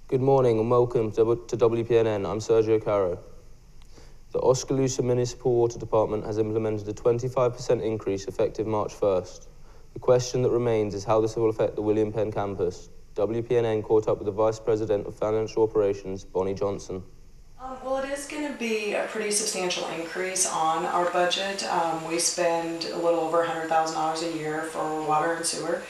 Good morning and welcome to WPNN. I'm Sergio Caro. The Oskaloosa Municipal Water Department has implemented a 25% increase effective March 1st. The question that remains is how this will affect the William Penn campus. WPNN caught up with the Vice President of Financial Operations, Bonnie Johnson. Well, it is going to be a pretty substantial increase on our budget. We spend a little over $100,000 a year for water and sewer,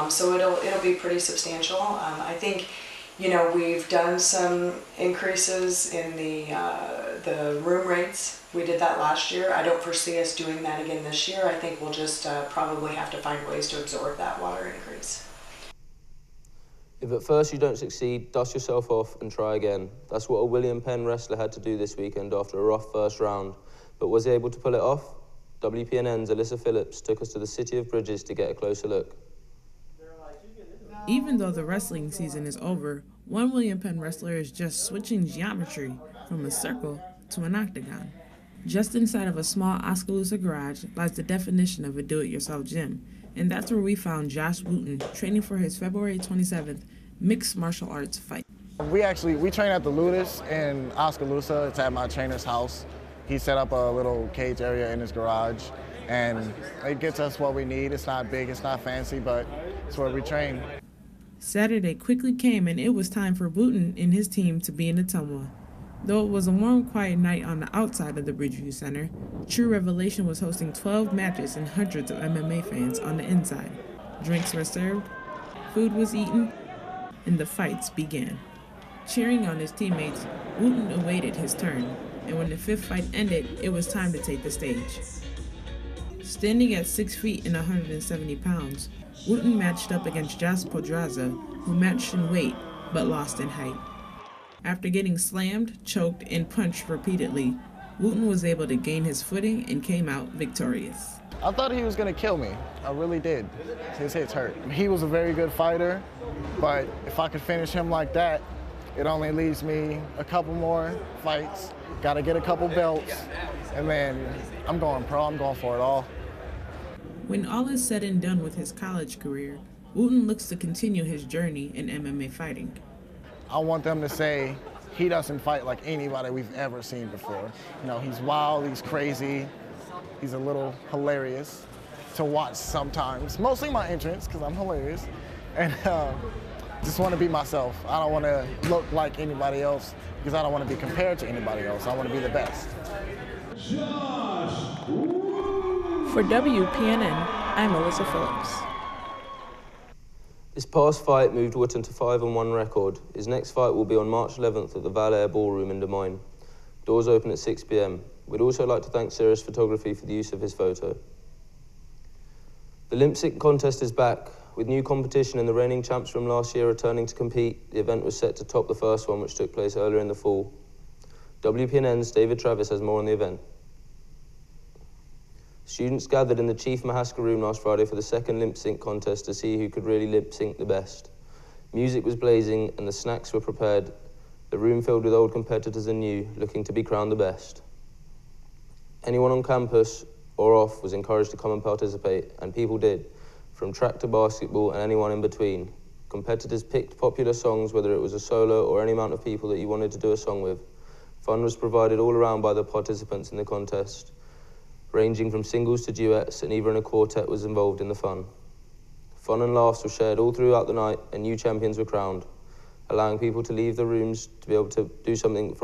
so it'll be pretty substantial. I think, you know, we've done some increases in the room rates. We did that last year. I don't foresee us doing that again this year. I think we'll just probably have to find ways to absorb that water increase. If at first you don't succeed, dust yourself off and try again. That's what a William Penn wrestler had to do this weekend after a rough first round. But was he able to pull it off? WPNN's Alyssa Phillips took us to the City of Bridges to get a closer look. Even though the wrestling season is over, one William Penn wrestler is just switching geometry from a circle to an octagon. Just inside of a small Oskaloosa garage lies the definition of a do-it-yourself gym, and that's where we found Josh Wooten training for his February 27th mixed martial arts fight. We train at the Ludus in Oskaloosa. It's at my trainer's house. He set up a little cage area in his garage, and it gets us what we need. It's not big, it's not fancy, but it's where we train. Saturday quickly came, and it was time for Wooten and his team to be in Ottumwa. Though it was a warm, quiet night on the outside of the Bridgeview Center, True Revelation was hosting 12 matches and hundreds of MMA fans on the inside. Drinks were served, food was eaten, and the fights began. Cheering on his teammates, Wooten awaited his turn, and when the fifth fight ended, it was time to take the stage. Standing at 6 feet and 170 pounds, Wooten matched up against Jas Podraza, who matched in weight but lost in height. After getting slammed, choked, and punched repeatedly, Wooten was able to gain his footing and came out victorious. I thought he was going to kill me. I really did. His hits hurt. He was a very good fighter, but if I could finish him like that, it only leaves me a couple more fights. Got to get a couple belts, and then I'm going pro. I'm going for it all. When all is said and done with his college career, Wooten looks to continue his journey in MMA fighting. I want them to say he doesn't fight like anybody we've ever seen before. You know, he's wild, he's crazy, he's a little hilarious to watch sometimes. Mostly my entrance, because I'm hilarious. And just want to be myself. I don't want to look like anybody else because I don't want to be compared to anybody else. I want to be the best. For WPNN, I'm Alyssa Phillips. This past fight moved Wooten to 5-1 record. His next fight will be on March 11th at the Val Air Ballroom in Des Moines. Doors open at 6 p.m. We'd also like to thank Cirrus Photography for the use of his photo. The lip sync contest is back. With new competition and the reigning champs from last year returning to compete, the event was set to top the first one, which took place earlier in the fall. WPNN's David Travis has more on the event. Students gathered in the Chief Mahaska room last Friday for the second lip sync contest to see who could really lip sync the best. Music was blazing and the snacks were prepared. The room filled with old competitors and new, looking to be crowned the best. Anyone on campus or off was encouraged to come and participate, and people did, from track to basketball and anyone in between. Competitors picked popular songs, whether it was a solo or any amount of people that you wanted to do a song with. Fun was provided all around by the participants in the contest, ranging from singles to duets, and even a quartet was involved in the fun. Fun and laughs were shared all throughout the night, and new champions were crowned, allowing people to leave the rooms to be able to do something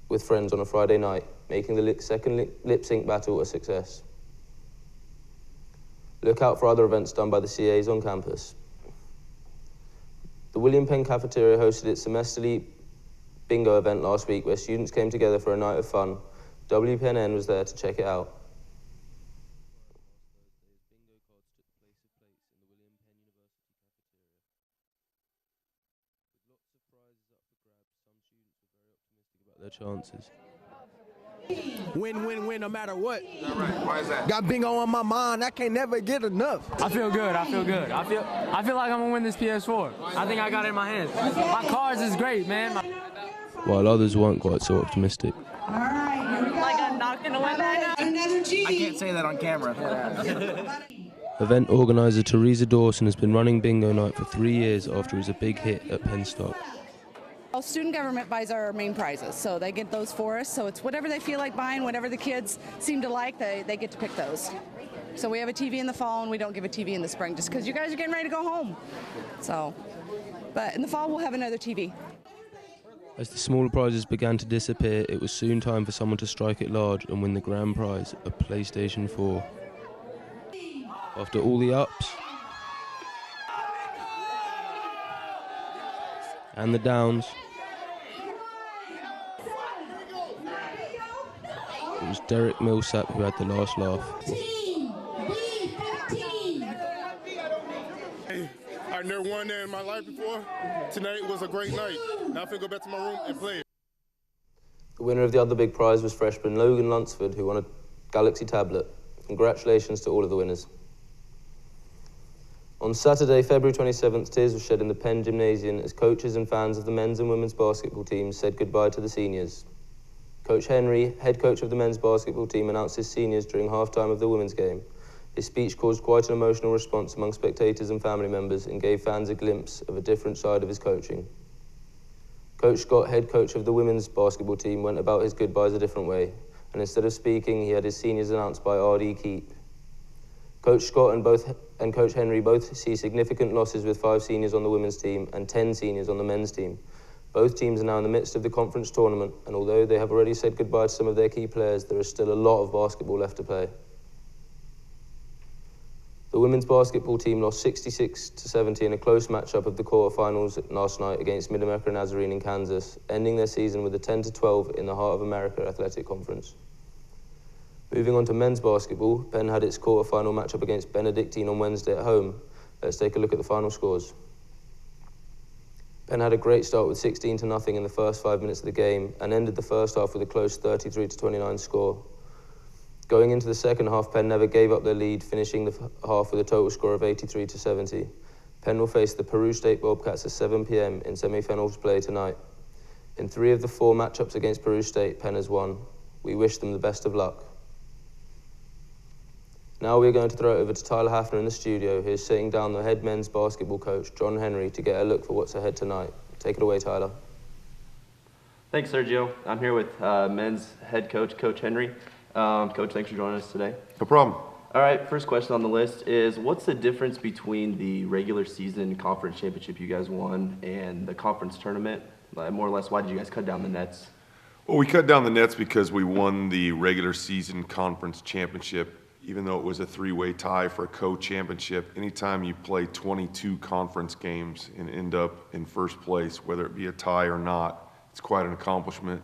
with friends on a Friday night, making the second lip sync battle a success. Look out for other events done by the CAs on campus. The William Penn Cafeteria hosted its semesterly bingo event last week, where students came together for a night of fun. WPNN was there to check it out. Their chances. Win, win, win, no matter what. All right. Why is that? Got bingo on my mind. I can't never get enough. I feel good. I feel good. I feel like I'm gonna win this PS4. I think I got it in my hands. My cards is great, man. While others weren't quite so optimistic. All right, here we go. Like I'm not gonna win that. Another G. I can't say that on camera. Event organizer Teresa Dawson has been running bingo night for 3 years after it was a big hit at Penstock. Well, student government buys our main prizes, so they get those for us. So it's whatever they feel like buying, whatever the kids seem to like, they get to pick those. So we have a TV in the fall, and we don't give a TV in the spring just because you guys are getting ready to go home. So, but in the fall, we'll have another TV. As the smaller prizes began to disappear, it was soon time for someone to strike it large and win the grand prize, a PlayStation 4. After all the ups and the downs, it was Derek Millsap who had the last laugh. I've never won that in my life before. Tonight was a great night. Now I'm going to go back to my room and play. The winner of the other big prize was freshman Logan Lunsford, who won a Galaxy tablet. Congratulations to all of the winners. On Saturday, February 27th, tears were shed in the Penn Gymnasium as coaches and fans of the men's and women's basketball teams said goodbye to the seniors. Coach Henry, head coach of the men's basketball team, announced his seniors during halftime of the women's game. His speech caused quite an emotional response among spectators and family members and gave fans a glimpse of a different side of his coaching. Coach Scott, head coach of the women's basketball team, went about his goodbyes a different way, and instead of speaking, he had his seniors announced by R.D. Keep. Coach Scott and Coach Henry both see significant losses with 5 seniors on the women's team and 10 seniors on the men's team. Both teams are now in the midst of the conference tournament, and although they have already said goodbye to some of their key players, there is still a lot of basketball left to play. The women's basketball team lost 66-70 in a close matchup of the quarterfinals last night against Mid-America Nazarene in Kansas, ending their season with a 10-12 in the Heart of America Athletic Conference. Moving on to men's basketball, Penn had its quarterfinal matchup against Benedictine on Wednesday at home. Let's take a look at the final scores. Penn had a great start with 16-0 in the first 5 minutes of the game and ended the first half with a close 33-29 score. Going into the second half, Penn never gave up their lead, finishing the half with a total score of 83-70. Penn will face the Peru State Bobcats at 7 p.m. in semi-finals play tonight. In 3 of the 4 matchups against Peru State, Penn has won. We wish them the best of luck. Now we're going to throw it over to Tyler Hafner in the studio, who is sitting down the head men's basketball coach, John Henry, to get a look for what's ahead tonight. Take it away, Tyler. Thanks, Sergio. I'm here with men's head coach, Coach Henry. Coach, thanks for joining us today. No problem. All right, first question on the list is, what's the difference between the regular season conference championship you guys won and the conference tournament? More or less, why did you guys cut down the nets? Well, we cut down the nets because we won the regular season conference championship, even though it was a 3-way tie for a co-championship. Anytime you play 22 conference games and end up in first place, whether it be a tie or not, it's quite an accomplishment.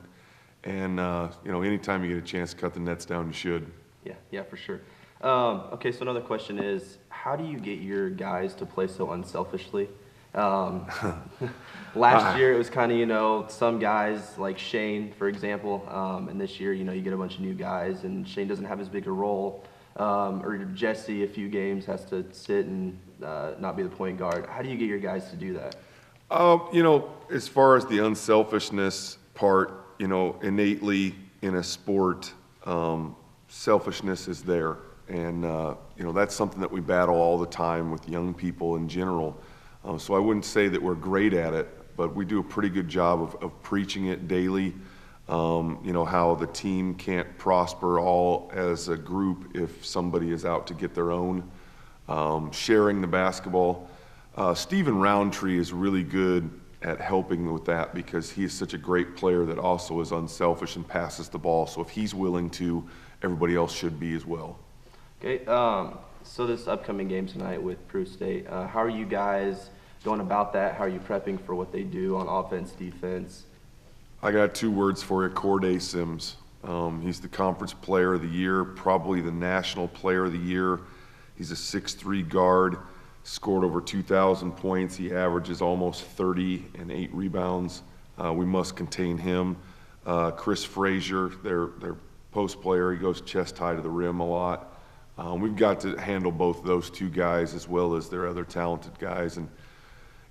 And, anytime you get a chance to cut the nets down, you should. Yeah, for sure. Okay, so another question is, how do you get your guys to play so unselfishly? Last year, it was kind of, some guys like Shane, for example, and this year, you get a bunch of new guys, and Shane doesn't have as big a role. Or Jesse, a few games, has to sit and not be the point guard. How do you get your guys to do that? As far as the unselfishness part, innately in a sport, selfishness is there. And, that's something that we battle all the time with young people in general. So I wouldn't say that we're great at it, but we do a pretty good job of preaching it daily. How the team can't prosper all as a group if somebody is out to get their own. Sharing the basketball. Stephen Roundtree is really good at helping with that because he is such a great player that also is unselfish and passes the ball. So if he's willing to, everybody else should be as well. Okay, so this upcoming game tonight with Peru State, how are you guys going about that? How are you prepping for what they do on offense, defense? I got 2 words for you, Corday Sims. He's the conference player of the year, probably the national player of the year. He's a 6'3" guard. Scored over 2,000 points. He averages almost 30 and 8 rebounds. We must contain him. Chris Frazier, their post player, he goes chest high to the rim a lot. We've got to handle both those 2 guys as well as their other talented guys. And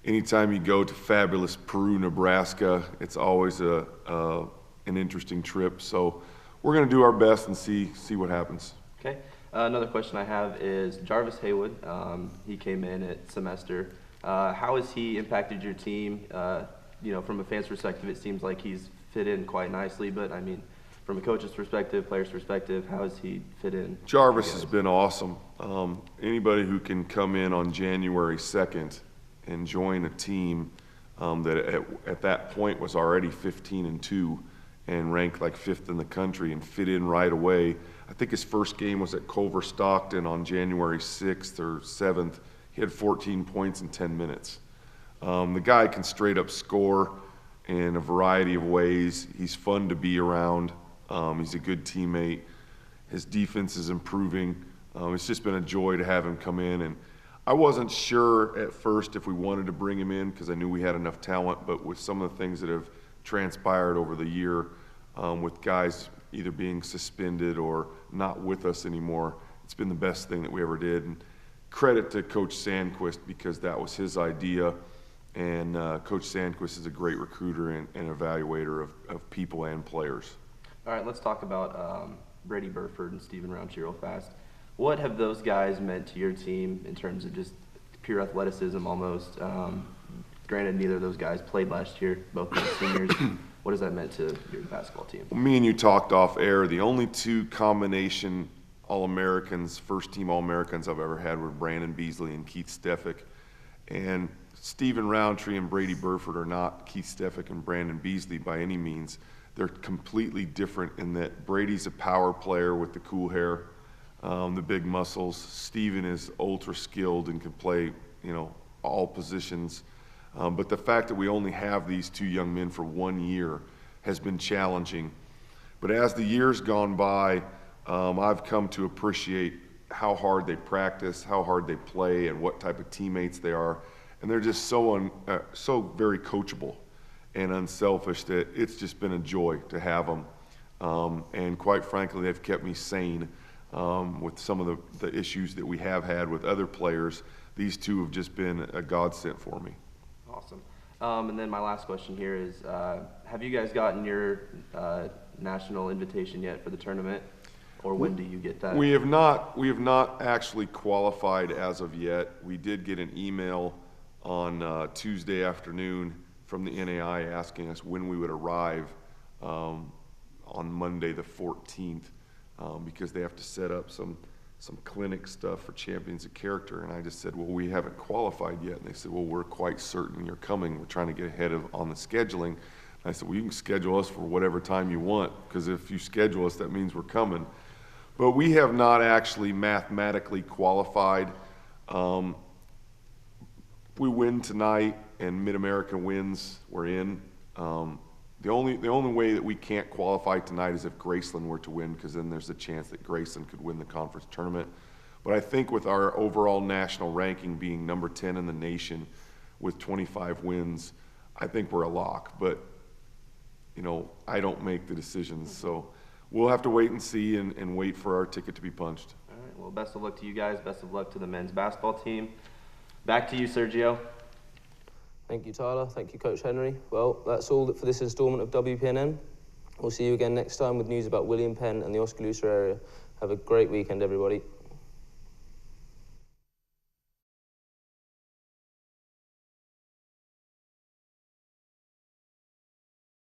anytime you go to fabulous Peru, Nebraska, it's always an interesting trip. So we're going to do our best and see what happens. Okay. Another question I have is Jarvis Haywood. He came in at semester. How has he impacted your team? you know, from a fan's perspective, it seems like he's fit in quite nicely. But I mean, from a coach's perspective, player's perspective, how has he fit in? Jarvis has been awesome. Anybody who can come in on January 2nd and join a team that at that point was already 15-2 and ranked like 5th in the country and fit in right away. I think his first game was at Culver Stockton on January 6th or 7th. He had 14 points in 10 minutes. The guy can straight up score in a variety of ways. He's fun to be around. He's a good teammate. His defense is improving. It's just been a joy to have him come in. And I wasn't sure at first if we wanted to bring him in because I knew we had enough talent, but with some of the things that have transpired over the year, with guys either being suspended or not with us anymore, it's been the best thing that we ever did. And credit to Coach Sandquist because that was his idea. And Coach Sandquist is a great recruiter and evaluator of people and players. All right, let's talk about Brady Burford and Stephen Roundtree real fast. What have those guys meant to your team in terms of just pure athleticism almost? Granted, neither of those guys played last year, both being seniors. What has that meant to your basketball team? Well, me and you talked off air. The only two combination All-Americans, first-team All-Americans I've ever had were Brandon Beasley and Keith Steffick. And Stephen Roundtree and Brady Burford are not Keith Steffick and Brandon Beasley by any means. They're completely different in that Brady's a power player with the cool hair, the big muscles. Stephen is ultra skilled and can play, you know, all positions. But the fact that we only have these two young men for 1 year has been challenging. But as the years gone by, I've come to appreciate how hard they practice, how hard they play, and what type of teammates they are. And they're just so very coachable and unselfish that it's just been a joy to have them. And quite frankly, they've kept me sane with some of the issues that we have had with other players. These two have just been a godsend for me. Awesome. And then my last question here is, have you guys gotten your national invitation yet for the tournament? Or when do you get that? We have not actually qualified as of yet. We did get an email on Tuesday afternoon from the NAI asking us when we would arrive on Monday the 14th because they have to set up some clinic stuff for Champions of Character. And I just said, well, we haven't qualified yet. And they said, well, we're quite certain you're coming. We're trying to get ahead on the scheduling. And I said, well, you can schedule us for whatever time you want because if you schedule us, that means we're coming. But we have not actually mathematically qualified. If we win tonight and Mid-America wins, we're in. The only way that we can't qualify tonight is if Graceland were to win, because then there's a chance that Graceland could win the conference tournament. But I think with our overall national ranking being number 10 in the nation with 25 wins, I think we're a lock. But, you know, I don't make the decisions. So we'll have to wait and see and wait for our ticket to be punched. All right, well, best of luck to you guys. Best of luck to the men's basketball team. Back to you, Sergio. Thank you, Tyler. Thank you, Coach Henry. Well, that's all for this instalment of WPNN. We'll see you again next time with news about William Penn and the Oskaloosa area. Have a great weekend, everybody.